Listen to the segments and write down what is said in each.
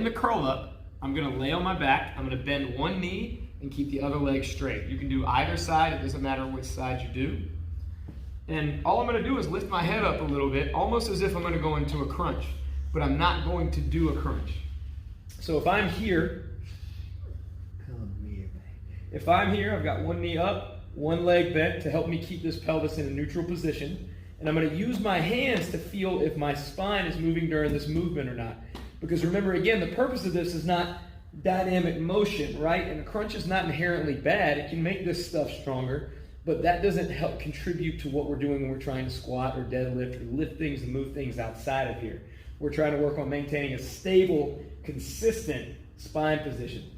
In the curl up, I'm gonna lay on my back, I'm gonna bend one knee and keep the other leg straight. You can do either side, it doesn't matter which side you do. And all I'm gonna do is lift my head up a little bit, almost as if I'm gonna go into a crunch, but I'm not going to do a crunch. So if I'm here, I've got one knee up, one leg bent to help me keep this pelvis in a neutral position. And I'm going to use my hands to feel if my spine is moving during this movement or not. Because remember, again, the purpose of this is not dynamic motion, right? And a crunch is not inherently bad. It can make this stuff stronger, but that doesn't help contribute to what we're doing when we're trying to squat or deadlift or lift things and move things outside of here. We're trying to work on maintaining a stable, consistent spine position.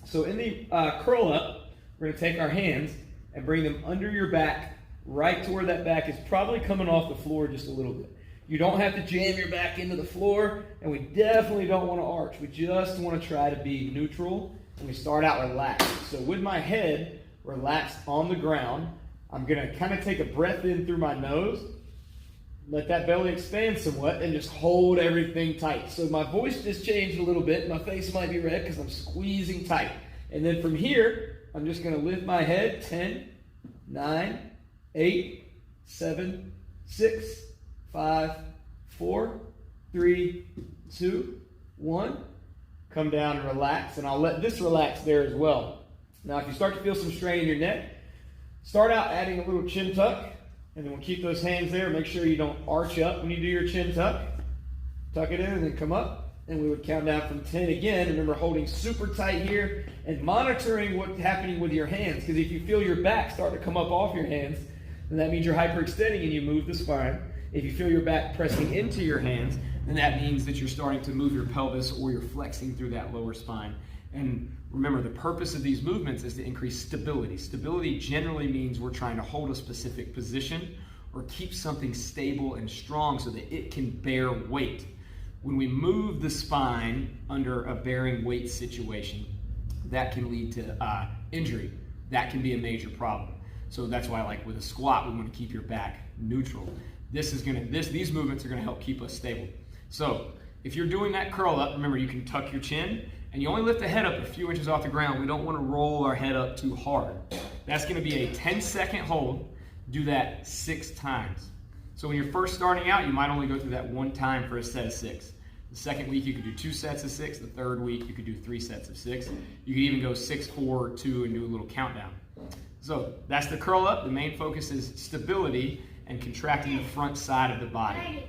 So in the curl up, we're going to take our hands and bring them under your back, right to where that back is probably coming off the floor just a little bit. You don't have to jam your back into the floor, and we definitely don't want to arch. We just want to try to be neutral, and we start out relaxed. So with my head relaxed on the ground, I'm going to kind of take a breath in through my nose, let that belly expand somewhat, and just hold everything tight. So my voice just changed a little bit. My face might be red because I'm squeezing tight. And then from here, I'm just going to lift my head, 10, 9, 8, 7, 6, 5, 4, 3, 2, 1. Come down and relax, and I'll let this relax there as well. Now, if you start to feel some strain in your neck, start out adding a little chin tuck, and then we'll keep those hands there. Make sure you don't arch up when you do your chin tuck. Tuck it in and then come up, and we would count down from 10 again. Remember, holding super tight here and monitoring what's happening with your hands, because if you feel your back start to come up off your hands, then that means you're hyperextending and you move the spine. If you feel your back pressing into your hands, then that means that you're starting to move your pelvis or you're flexing through that lower spine. And remember, the purpose of these movements is to increase stability. Stability generally means we're trying to hold a specific position or keep something stable and strong so that it can bear weight. When we move the spine under a bearing weight situation, that can lead to injury. That can be a major problem. So that's why, like with a squat, we want to keep your back neutral. These movements are going to help keep us stable. So if you're doing that curl up, remember you can tuck your chin and you only lift the head up a few inches off the ground. We don't want to roll our head up too hard. That's going to be a 10-second hold. Do that 6 times. So when you're first starting out, you might only go through that 1 time for a set of 6. The second week, you could do 2 sets of 6. The third week, you could do 3 sets of 6. You could even go 6, 4, 2, and do a little countdown. So that's the curl up. The main focus is stability and contracting the front side of the body.